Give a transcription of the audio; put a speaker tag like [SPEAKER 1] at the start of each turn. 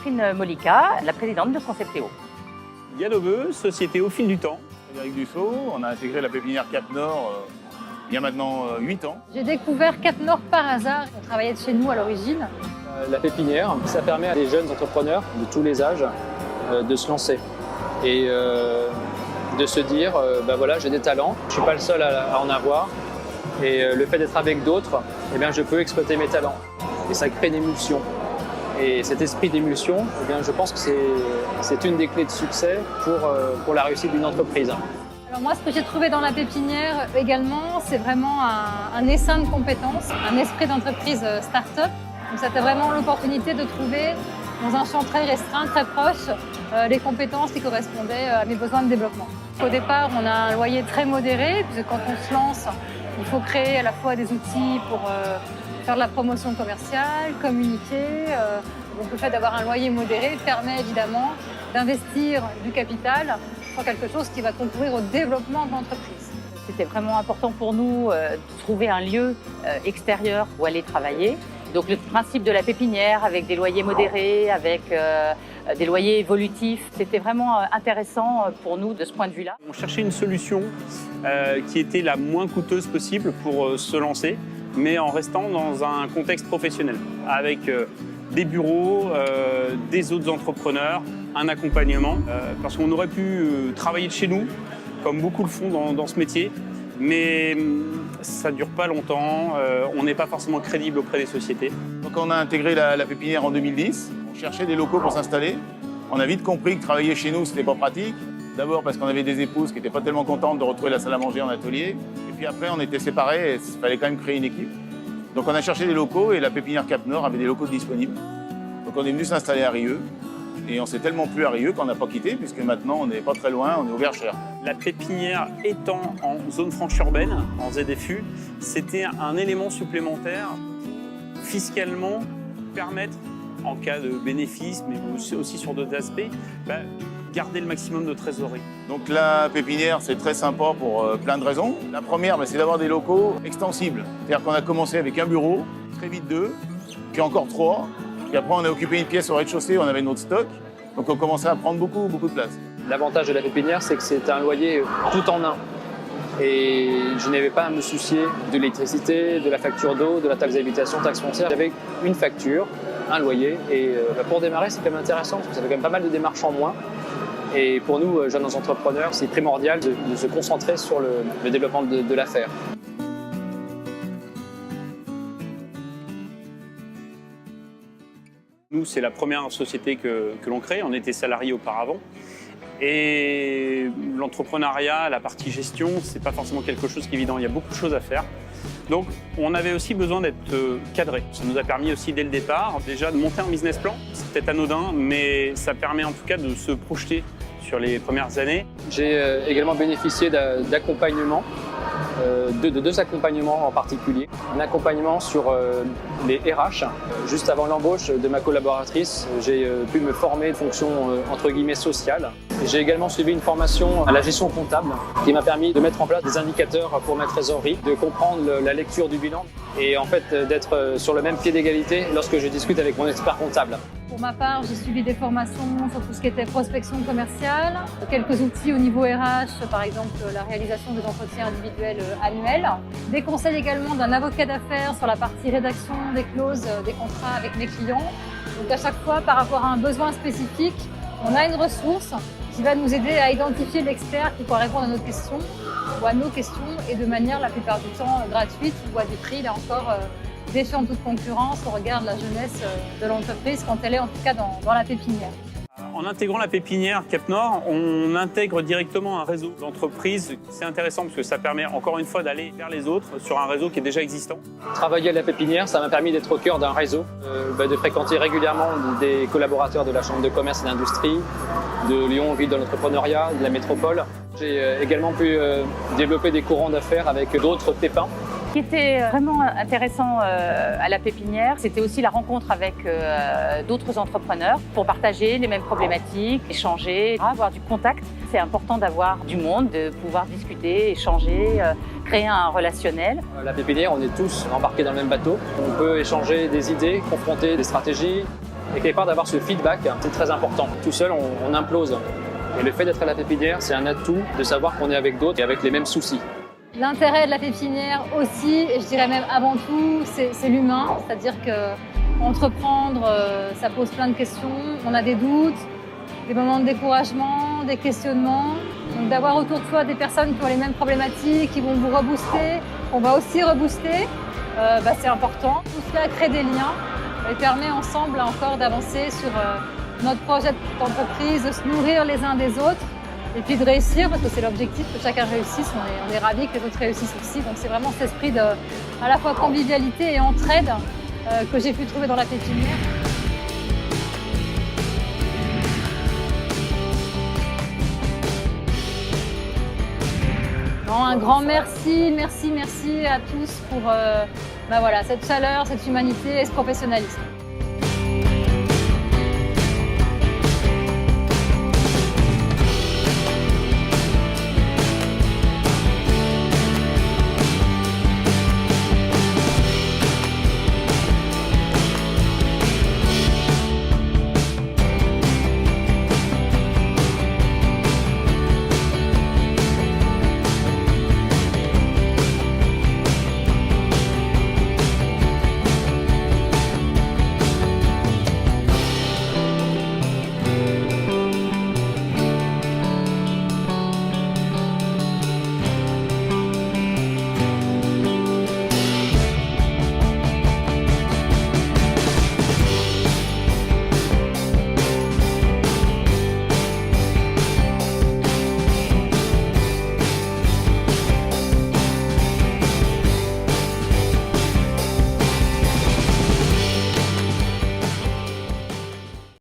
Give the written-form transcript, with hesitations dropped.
[SPEAKER 1] Catherine Mollica, la présidente de Conceptéo.
[SPEAKER 2] Galobeux, société au fil du temps.
[SPEAKER 3] Frédéric Dussault, on a intégré la pépinière Cap Nord il y a maintenant 8 ans.
[SPEAKER 4] J'ai découvert Cap Nord par hasard. On travaillait de chez nous à l'origine.
[SPEAKER 5] La pépinière, ça permet à des jeunes entrepreneurs de tous les âges de se lancer et de se dire ben voilà, j'ai des talents, je ne suis pas le seul à en avoir et le fait d'être avec d'autres, eh bien, je peux exploiter mes talents et ça crée une émulsion. Et cet esprit d'émulsion, eh bien, je pense que c'est une des clés de succès pour la réussite d'une entreprise.
[SPEAKER 4] Alors moi, ce que j'ai trouvé dans la pépinière également, c'est vraiment un essaim de compétences, un esprit d'entreprise start-up. Donc c'était vraiment l'opportunité de trouver dans un champ très restreint, très proche, les compétences qui correspondaient à mes besoins de développement. Au départ, on a un loyer très modéré, puisque quand on se lance, il faut créer à la fois des outils pour faire de la promotion commerciale, communiquer. Donc le fait d'avoir un loyer modéré permet évidemment d'investir du capital sur quelque chose qui va concourir au développement de l'entreprise.
[SPEAKER 1] C'était vraiment important pour nous de trouver un lieu extérieur où aller travailler. Donc le principe de la pépinière avec des loyers modérés, avec des loyers évolutifs, c'était vraiment intéressant pour nous de ce point de vue-là.
[SPEAKER 2] On cherchait une solution qui était la moins coûteuse possible pour se lancer, mais en restant dans un contexte professionnel, avec des bureaux, des autres entrepreneurs, un accompagnement, parce qu'on aurait pu travailler de chez nous, comme beaucoup le font dans ce métier, mais ça ne dure pas longtemps, on n'est pas forcément crédible auprès des sociétés.
[SPEAKER 3] Donc on a intégré la pépinière en 2010, on cherchait des locaux pour s'installer. On a vite compris que travailler chez nous, c'était pas pratique. D'abord parce qu'on avait des épouses qui n'étaient pas tellement contentes de retrouver la salle à manger en atelier. Et puis après, on était séparés et il fallait quand même créer une équipe. Donc on a cherché des locaux et la pépinière Cap Nord avait des locaux disponibles. Donc on est venu s'installer à Rieux. Et on s'est tellement plu à Rieux qu'on n'a pas quitté, puisque maintenant on n'est pas très loin, on est au Verchères.
[SPEAKER 2] La pépinière étant en zone franche urbaine, en ZFU, c'était un élément supplémentaire fiscalement permettre, en cas de bénéfice, mais aussi sur d'autres aspects, garder le maximum de trésorerie.
[SPEAKER 3] Donc la pépinière, c'est très sympa pour plein de raisons. La première, c'est d'avoir des locaux extensibles. C'est-à-dire qu'on a commencé avec un bureau, très vite deux, puis encore trois. Puis après, on a occupé une pièce au rez-de-chaussée, on avait notre stock. Donc on commençait à prendre beaucoup de place.
[SPEAKER 5] L'avantage de la pépinière, c'est que c'est un loyer tout en un. Et je n'avais pas à me soucier de l'électricité, de la facture d'eau, de la taxe d'habitation, taxe foncière. J'avais une facture, un loyer. Et pour démarrer, c'est quand même intéressant, parce que ça fait quand même pas mal de démarches en moins. Et pour nous, jeunes entrepreneurs, c'est primordial de se concentrer sur le développement de l'affaire.
[SPEAKER 2] Nous, c'est la première société que l'on crée. On était salariés auparavant. Et l'entrepreneuriat, la partie gestion, c'est pas forcément quelque chose qui est évident. Il y a beaucoup de choses à faire. Donc, on avait aussi besoin d'être cadré. Ça nous a permis aussi, dès le départ, déjà de monter un business plan. C'est peut-être anodin, mais ça permet en tout cas de se projeter sur les premières années.
[SPEAKER 5] J'ai également bénéficié d'accompagnement, de deux accompagnements en particulier. Un accompagnement sur les RH. Juste avant l'embauche de ma collaboratrice, j'ai pu me former de fonction entre guillemets sociale. J'ai également suivi une formation à la gestion comptable qui m'a permis de mettre en place des indicateurs pour ma trésorerie, de comprendre la lecture du bilan et en fait d'être sur le même pied d'égalité lorsque je discute avec mon expert comptable.
[SPEAKER 4] Pour ma part, j'ai suivi des formations sur tout ce qui était prospection commerciale, quelques outils au niveau RH, par exemple la réalisation des entretiens individuels annuels, des conseils également d'un avocat d'affaires sur la partie rédaction des clauses des contrats avec mes clients. Donc à chaque fois, par rapport à un besoin spécifique, on a une ressource qui va nous aider à identifier l'expert qui pourra répondre à nos questions ou à nos questions et de manière la plupart du temps gratuite ou à des prix, là encore, défiant toute concurrence au regard de la jeunesse de l'entreprise quand elle est en tout cas dans la pépinière.
[SPEAKER 2] En intégrant la pépinière Cap Nord, on intègre directement un réseau d'entreprises. C'est intéressant parce que ça permet encore une fois d'aller vers les autres sur un réseau qui est déjà existant.
[SPEAKER 5] Travailler à la pépinière, ça m'a permis d'être au cœur d'un réseau, de fréquenter régulièrement des collaborateurs de la Chambre de commerce et d'industrie, de Lyon, ville de l'entrepreneuriat, de la métropole. J'ai également pu développer des courants d'affaires avec d'autres pépins.
[SPEAKER 1] Ce qui était vraiment intéressant à la pépinière, c'était aussi la rencontre avec d'autres entrepreneurs pour partager les mêmes problématiques, échanger, avoir du contact. C'est important d'avoir du monde, de pouvoir discuter, échanger, créer un relationnel.
[SPEAKER 5] À la pépinière, on est tous embarqués dans le même bateau. On peut échanger des idées, confronter des stratégies Et quelque part d'avoir ce feedback, c'est très important. Tout seul, on implose. Et le fait d'être à la pépinière, c'est un atout de savoir qu'on est avec d'autres et avec les mêmes soucis.
[SPEAKER 4] L'intérêt de la pépinière aussi, et je dirais même avant tout, c'est l'humain. C'est-à-dire qu'entreprendre, ça pose plein de questions. On a des doutes, des moments de découragement, des questionnements. Donc d'avoir autour de soi des personnes qui ont les mêmes problématiques, qui vont vous rebooster, qu'on va aussi rebooster, c'est important. Tout cela crée des liens et permet ensemble encore d'avancer sur notre projet d'entreprise, de se nourrir les uns des autres et puis de réussir, parce que c'est l'objectif que chacun réussisse. On est ravis que les autres réussissent aussi. Donc c'est vraiment cet esprit de à la fois convivialité et entraide que j'ai pu trouver dans la pépinière. Non, un grand merci à tous pour cette chaleur, cette humanité et ce professionnalisme.